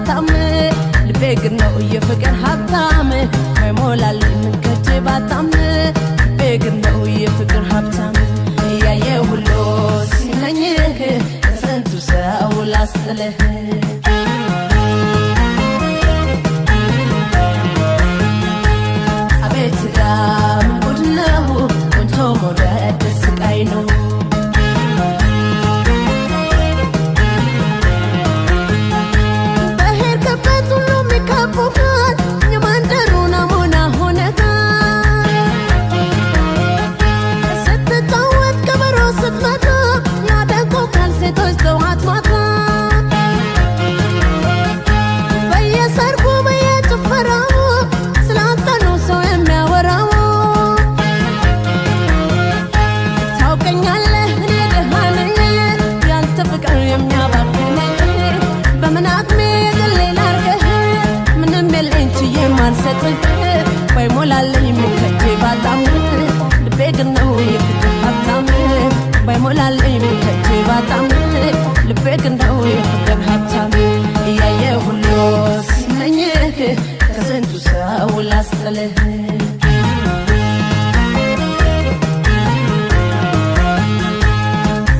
ባጣም ልቤ ግን ነው የፍቅር ሀብታም ማይሞላልኝ ምን ከጄ ባጣም ልቤ ግን ነው የፍቅር ሀብታም ያየ ሁሉ ሲመኝህ ስንቱ ሰው ላስጥልህ አቤት ዳም ጉድ ነው ቆንጆ መውደድ ስቃይ ነው በሄድክበት ሁሉ የሚከቡሃል የማንደሩ ናሙና ሆነሃል ስትጫወት ከበሮ ስትመታ ያደንቁሃል ሴቶች ጠዋት ማታ በየሰርጉ በየጭፈራው ስላንተ ነው ሰው የሚያወራው ታውቀኛለህ እኔ ደሃ ነኝ ያንተ ፍቅር የሚያባክነኝ በምን አቅሜ የግሌ ላርገህ ምንም የለኝ ችዬ ማልሰጥህ ባይሞላልኝ ምን ከጄ ባጣም ልቤ ግን ነው የፍቅር ሀብታም ባይሞላልኝ ምን ከጄ ባጣም ልቤ ግን ነው የፍቅር ሀብታም እያየ ሁሉ ሲመኝህ ከስንቱ ሰው ላስጥልህ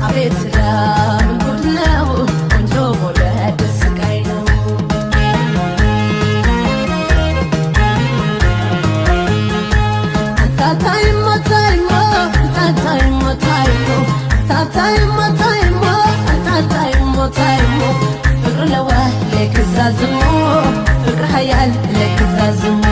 አቤት ዳም ጉድ ነው ቆንጆ መውደድ ስቃይ ነው ታታይሞ ታይሞ ታታይሞ ታይሞ ታታይሞ ታይሞ ታታይሞ ታይሞ ፍቅር ለዋ ለክዛዝሞ ፍቅር ሀያል ለክዛዝሞ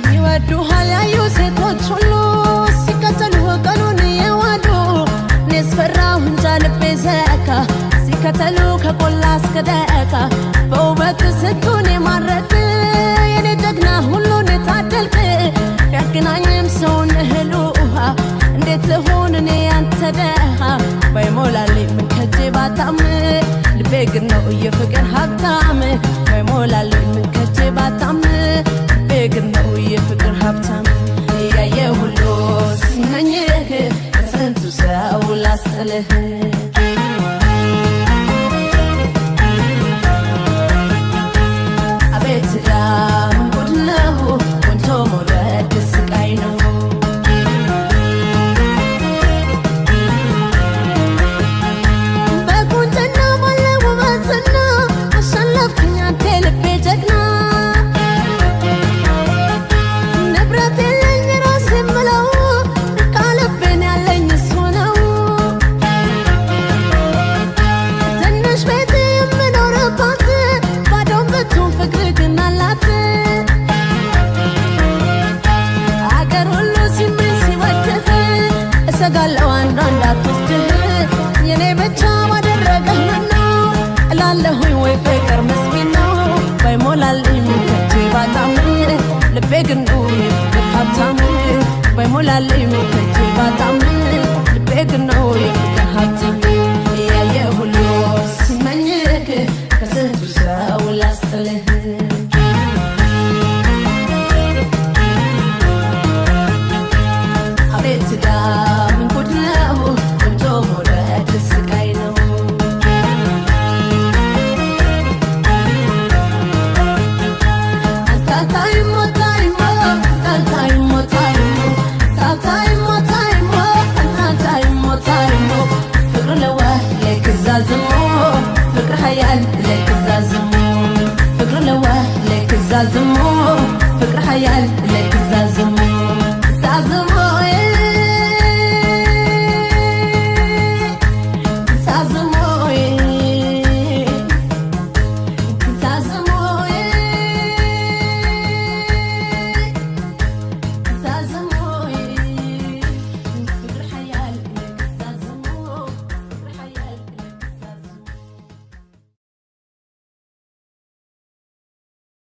ይወዱሃል ያዩ ሴቶች ሁሉ ሲከተሉ ቀኑን የዋሉ እኔስ ፈራሁ እንጃ ልቤ ዘካ ሲከተሉ ከቆላ እስከ ደቃ በውበት ስንቱን የማረክ የኔ ጀግና ሁሉን የታደልክ ቢያገናኝም ሰውን እህል ውሃ እንዴት ልሁን እኔ ያንተ ደሃ ባይሞላልኝ ምን ከጄ ባጣም ልቤ ግን ነው የፍቅር ሀብታም ባይሞላልኝ ምን ከጄ ባጣም ልቤ ግን ነው የፍቅር ሀብታም ያየ ሁሉ ሲመኝህ ከስንቱ ሰው ላስጥልህ አቤት ዳም ጉድ ነው ቆንጆ መውደድ ስቃይ ነው በቁንጅና ባለ ውበትና አሸነፍክኝ አንተ ልቤ ጀግና ንብረት የለኝ ራሴ የምለው ቃልቤን ያለኝ እሱ ነው ትንሽ ቤት የምኖርባት ባዶን ብትሆን ፍቅር ግን አላት አገር ሁሉ ሲመኝ ሲወድህ እሰጋለሁ አንዷ እንዳትወስድህ የኔ ብቻ ባደረገህ ምነው እላለሁኝ ወይ ፍቅር ምስኪን ነው ባይሞላልኝ ምን ከጄ ባጣም ልቤ ግን ነው የፍቅር ሀብታም ባይሞላልኝ ምን ከጄ ባጣም ልቤ ግን ነው የፍቅር ሀብታም ያየ ሁሉ ሲመኝህ ከስንቱ ሰው ላስጥልህ አቤት ዳም ጉድ ነው ቆንጆ መውደድ ስቃይ ነው ታታይሞ ታይሞ ታታይሞ ታይሞ ታታይሞ ታይሞ ታታይሞ ታይሞ ፍቅር ለዋ ለክዛዝሞ ፍቅር ሀያል ለክዛዝሞ ፍቅር ለዋ ለክዛዝሞ ፍቅር ሀያል